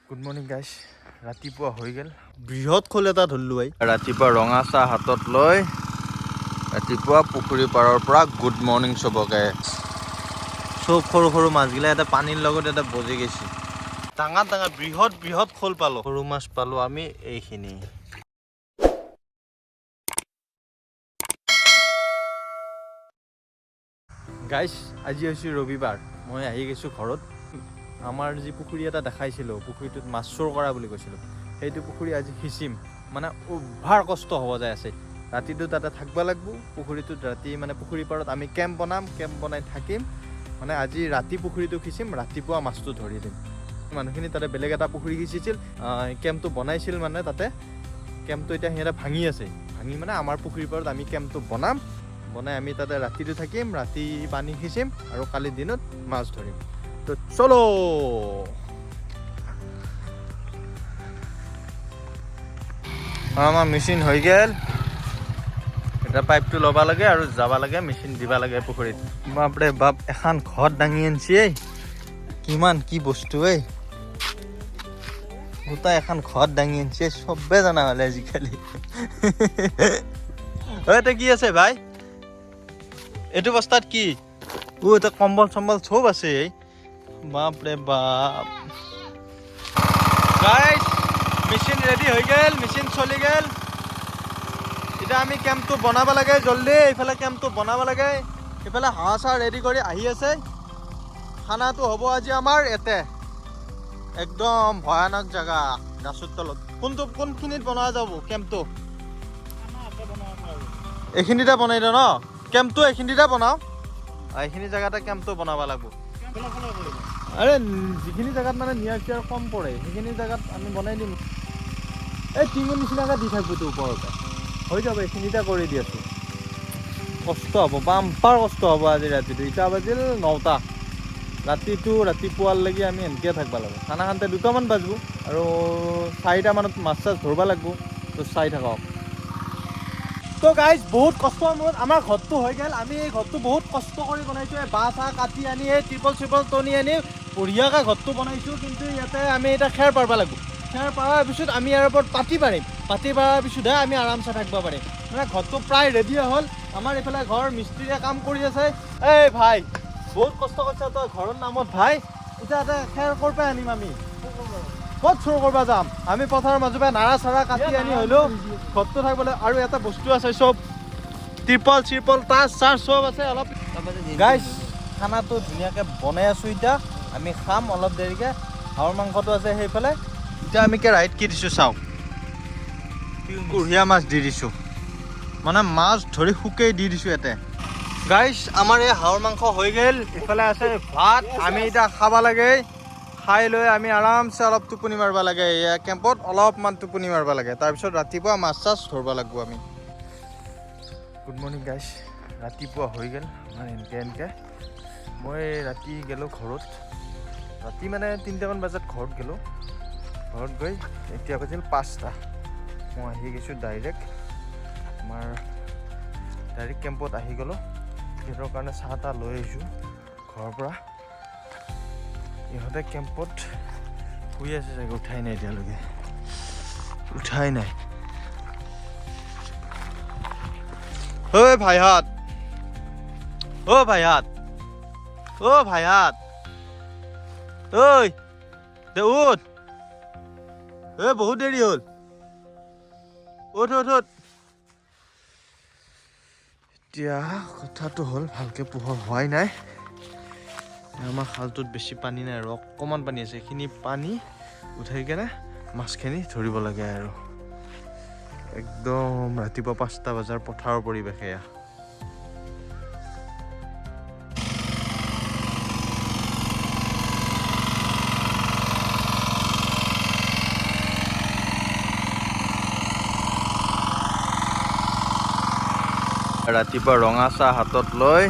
Good morning গাইছ। ৰাতিপুৱা হৈ গ'ল, বৃহৎ খোল এটা ধৰিলোঁ ভাই। ৰাতিপুৱা ৰঙা চাহ হাতত লৈ ৰাতিপুৱা পুখুৰী পাৰৰ পৰা গুড মৰ্ণিং চবকে। চব সৰু সৰু মাছগিলা এটা পানীৰ লগত এটা বজি গৈছে। ডাঙৰ ডাঙৰ বৃহৎ খোল পালোঁ, সৰু মাছ পালোঁ আমি এইখিনি। গাইছ, আজি হৈছে ৰবিবাৰ, মই আহি গৈছোঁ ঘৰত। আমাৰ যি পুখুৰী এটা দেখাইছিলোঁ, পুখুৰীটোত মাছ চোৰ কৰা বুলি কৈছিলোঁ, সেইটো পুখুৰী আজি সিঁচিম। মানে অভাৰ কষ্ট হ'ব যায় আছে। ৰাতিটো তাতে থাকিব লাগিব পুখুৰীটোত। ৰাতি মানে পুখুৰী পাৰত আমি কেম্প বনাম, কেম্প বনাই থাকিম। মানে আজি ৰাতি পুখুৰীটো সিঁচিম, ৰাতিপুৱা মাছটো ধৰি দিম। মানুহখিনি তাতে বেলেগ এটা পুখুৰী সিঁচিছিল, কেম্পটো বনাইছিল। মানে তাতে কেম্পটো এতিয়া সিহঁতে ভাঙি আছে। ভাঙি মানে আমাৰ পুখুৰীৰ পাৰত আমি কেম্পটো বনাই আমি তাতে ৰাতিটো থাকিম, ৰাতি পানী সিঁচিম আৰু কালি দিনত মাছ ধৰিম। তো চলো। আমাৰ মেচিন হৈ গ'ল, এটা পাইপটো ল'ব লাগে আৰু যাব লাগে, মেচিন দিব লাগে পুখুৰীত। বাপৰে বাপ, এখন ঘৰত দাঙি আনিছি। কিমান কি বস্তু গোটা এখন ঘৰত দাঙি আনিছে, চবে জানা হ'লে আজিকালি। তই কি আছে ভাই, এইটো বস্তাত কি? এটা কম্বল চম্বল চব আছে। বাপৰে বাপ গাইছ, মেচিন ৰেডি হৈ গ'ল, মেচিন চলি গ'ল। এতিয়া আমি কেম্পটো বনাব লাগে জল্দি। এইফালে কেম্পটো বনাব লাগে, এইফালে হাঁহ চাহ ৰেডি কৰি আহি আছে। খানাটো হ'ব আজি আমাৰ ইয়াতে, একদম ভয়ানক জেগা গাছৰ তলত। কোনখিনিত বনোৱা যাব কেম্পটো? এইখিনিতে বনাই দিওঁ ন কেম্পটো, এইখিনিতে বনাওঁ। এইখিনি জেগাতে কেম্পটো বনাব লাগিব। আৰে যিখিনি জেগাত মানে নিয়াৰ চিয়াৰ কম পৰে সেইখিনি জেগাত আমি বনাই দিম। এই টিঙৰ নিচিনাকৈ দি থাকিবতো ওপৰতে, হৈ যাব। এইখিনিতে কৰি দি আছোঁ। কষ্ট হ'ব, বাম্পাৰ কষ্ট হ'ব আজি ৰাতিটো। এতিয়া বাজিল 9টা। ৰাতিপুৱালৈকে আমি এনেকৈ থাকিব লাগিব। খানা খাওঁতে 2টামান বাজিব আৰু 4টামানত মাছ চাছ ধৰিব লাগিব। তো চাই থাকক। তো গাইজ, বহুত কষ্টৰ মূৰত আমাৰ ঘৰটো হৈ গ'ল। আমি এই ঘৰটো বহুত কষ্ট কৰি বনাইছোঁ। এই বাঁহ চাহ কাটি আনি, এই ত্ৰিপল টনি আনি বঢ়িয়াকৈ ঘৰটো বনাইছোঁ। কিন্তু ইয়াতে আমি এতিয়া খেৰ পাৰব লাগিব। খেৰ পাৰাৰ পিছত আমি ইয়াৰ ওপৰত পাতি পাৰিম। পাতি পাৰাৰ পিছতহে আমি আৰামছে থাকিব পাৰিম। মানে ঘৰটো প্ৰায় ৰেডি হ'ল। আমাৰ এইফালে ঘৰ মিস্ত্ৰীয়ে কাম কৰি আছে। এই ভাই, বহুত কষ্ট কৰিছে তই ঘৰৰ নামত ভাই। এতিয়া খেৰ ক'ৰ পৰা আনিম আমি? ক'ত চুৰ কৰিব যাম? আমি পথাৰৰ মাজৰ পৰা নাৰা চাৰা কাটি আনি হ'লেও ঘৰটো থাকিবলৈ। আৰু এটা বস্তু আছে, চব ত্ৰিপল টাচ চাৰ্জ চব আছে। অলপ গাইজ, খানাটো ধুনীয়াকৈ বনাই আছোঁ। এতিয়া আমি খাম অলপ দেৰিকৈ। হাঁহৰ মাংসটো আছে সেইফালে। এতিয়া আমি কেৰাহীত কি দিছোঁ চাওঁ। কুঢ়িয়া মাছ দি দিছোঁ, মানে মাছ ধৰি শুকেই দি দিছোঁ ইয়াতে। গাইজ, আমাৰ এই হাঁহৰ মাংস হৈ গ'ল। ইফালে আছে ভাত, আমি এতিয়া খাব লাগে। খাই লৈ আমি আৰামছে অলপ টোপনি মাৰিব লাগে। এয়া কেম্পত অলপমান টোপনি মাৰিব লাগে। তাৰপিছত ৰাতিপুৱা মাছ চাছ ধৰিব লাগিব আমি। গুড মৰ্ণিং গাইছ। ৰাতিপুৱা হৈ গ'ল আমাৰ এনেকৈ। মই ৰাতি গ'লোঁ ঘৰত। ৰাতি মানে 3টামান বজাত ঘৰত গ'লোঁ। ঘৰত গৈ এতিয়া বাজিল 5টা। মই আহি গৈছোঁ ডাইৰেক্ট কেম্পত আহি গ'লোঁ। সিহঁতৰ কাৰণে চাহ তাহ লৈ আহিছোঁ ঘৰৰ পৰা। ইহঁতে কেম্পত শুই আছে চাগে, উঠাই নাই এতিয়ালৈকে, উঠাই নাই। ঐ ভাইহঁত, ঐ ভাইহঁত, ঐ ভাইহঁত, ঐ দে উঠ। বহুত দেৰি হ'ল, উঠ। এতিয়া কথাটো হ'ল, ভালকৈ পোহৰ হোৱাই নাই। আমাৰ খালটোত বেছি পানী নাই আৰু অকণমান পানী আছে। সেইখিনি পানী উঠাই কেনে মাছখিনি ধৰিব লাগে আৰু। একদম ৰাতিপুৱা 5টা বজাৰ পথাৰৰ পৰিৱেশ এয়া। ৰাতিপুৱা ৰঙা চাহ হাতত লৈ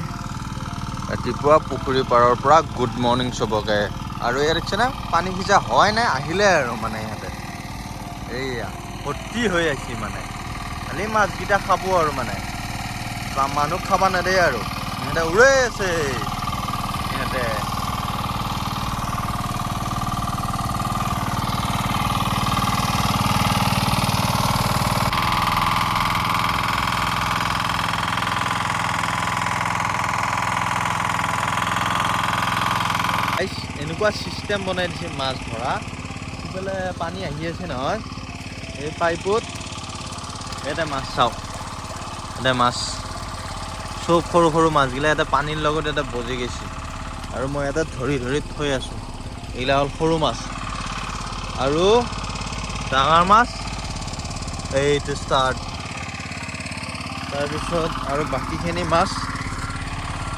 ৰাতিপুৱা পুখুৰী পাৰৰ পৰা গুড মৰ্ণিং চবকে। আৰু ইয়াত দেখিছেনে, পানী সিঁচা হোৱাই নাই, আহিলে আৰু মানে ইহঁতে এইয়া ভৰ্তি হৈ আহিছে। মানে খালি মাছকেইটা খাব আৰু, মানে মানুহ খাব নেদেই আৰু। ইহঁতে উৰাই আছে। ইহঁতে এনেকুৱা চিষ্টেম বনাই দিছে মাছ ধৰা সিফালে পানী আহি আছে নহয় এই পাইপত ইয়াতে মাছ চাওক ইয়াতে মাছ চব সৰু সৰু মাছগিলা ইয়াতে পানীৰ লগত ইয়াতে বজি গৈছে আৰু মই ইয়াতে ধৰি ধৰি থৈ আছোঁ এইগিলা হ'ল সৰু মাছ আৰু ডাঙৰ মাছ এইটো ষ্টাৰ্ট তাৰপিছত আৰু বাকীখিনি মাছ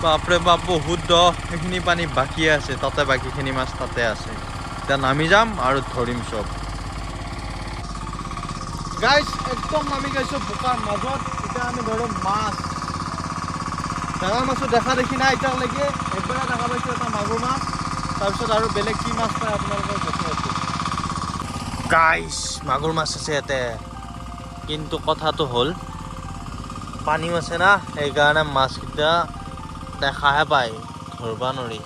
বাপৰে বাপ বহুত দ সেইখিনি পানী বাকী আছে তাতে বাকীখিনি মাছ তাতে আছে এতিয়া নামি যাম আৰু ধৰিম চব গাইজ একদম নামি গৈছোঁ বোকাৰ মাজত এতিয়া আমি ধৰোঁ মাছ ডাঙৰ মাছো দেখা দেখি নাই এতিয়ালৈকে একবাৰে দেখা পাইছোঁ এটা মাগুৰ মাছ তাৰপিছত আৰু বেলেগ কি মাছ পায় আপোনালোকক দেখাই আছোঁ গাইছ মাগুৰ মাছ আছে ইয়াতে কিন্তু কথাটো হ'ল পানীও আছে না সেইকাৰণে মাছকেইটা দেখাহে পায় ধৰিব নোৱাৰি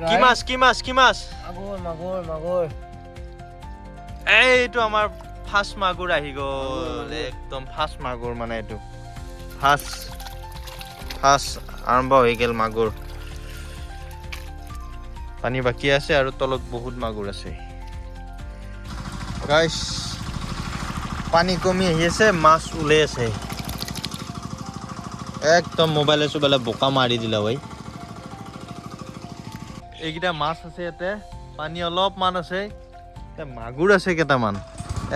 কি মাছ কি মাছ কি মাছ মাগুৰ মাগুৰ মাগুৰ এইটো আমাৰ ফাৰ্ষ্ট মাগুৰ আহি গ'ল একদম ফাৰ্ষ্ট মাগুৰ মানে এইটো ফাৰ্ষ্ট আৰম্ভ হৈ গ'ল মাগুৰ পানী বাকী আছে আৰু তলত বহুত মাগুৰ আছে গাইছ পানী কমি আহি আছে মাছ ওলাই আছে একদম মোবাইলে চোবাইলে বোকা মাৰি দিলা ভাই এইকেইটা মাছ আছে ইয়াতে পানী অলপমান আছে মাগুৰ আছে কেইটামান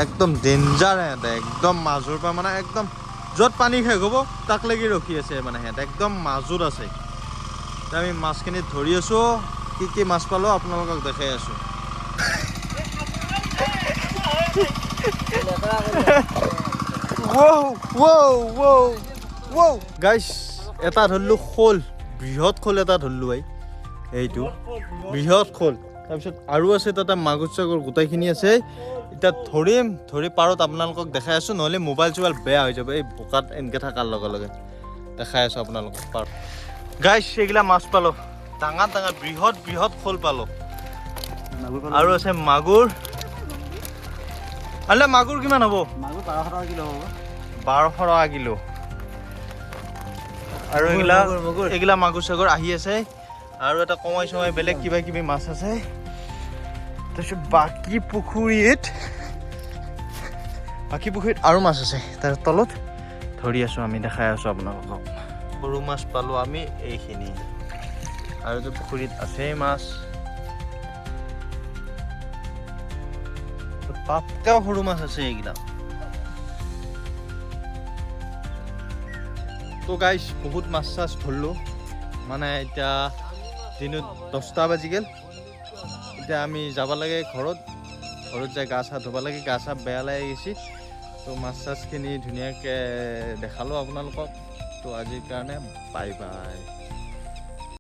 একদম ডেঞ্জাৰ সিহঁতে একদম মাজৰ পৰা মানে একদম য'ত পানী শেষ হ'ব তাক লাগি ৰখি আছে মানে সিহঁতে একদম মাজত আছে আমি মাছখিনি ধৰি আছোঁ কি কি মাছ পালোঁ আপোনালোকক দেখাই আছোঁ গাইছ এটা ধৰিলোঁ শ'ল বৃহৎ শ'ল এটা ধৰিলোঁ ভাই এইটো বৃহৎ শ'ল তাৰপিছত আৰু আছে তাতে মাগুৰ চাগুৰ গোটেইখিনি আছে এতিয়া ধৰি পাৰত আপোনালোকক দেখাই আছোঁ নহ'লে মোবাইল চোবাইল বেয়া হৈ যাব এই বোকাত এনেকৈ থকাৰ লগে লগে দেখাই আছোঁ আপোনালোকক পাৰত গাইছ এইগিলা মাছ পালোঁ ডাঙৰ ডাঙৰ বৃহৎ শ'ল পালোঁ আৰু আছে মাগুৰ আলে মাগুৰ কিমান হ'ব মাগুৰ 1200 টকা কিলো হ'ব 1200 টকা কিলো আৰু এইগিলা মাগুৰ চাগুৰ আহি আছে আৰু এটা কমাই চমাই বেলেগ কিবা কিবি মাছ আছে তাৰপিছত বাকী পুখুৰীত আৰু মাছ আছে তাৰ তলত ধৰি আছোঁ আমি দেখাই আছোঁ আপোনালোকক সৰু মাছ পালোঁ আমি এইখিনি আৰু পুখুৰীত আছেই মাছ তাতকেও সৰু মাছ আছে এইকেইটা তো গাইছ বহুত মাছ চাছ ধৰিলোঁ মানে এতিয়া দিনত 10টা বাজি গ'ল এতিয়া আমি যাব লাগে ঘৰত যাই গা চা ধুব লাগে গা চা বেয়া লাগি গৈছে তো মাছ চাছখিনি ধুনীয়াকৈ দেখালোঁ আপোনালোকক তো আজিৰ কাৰণে বাই বাই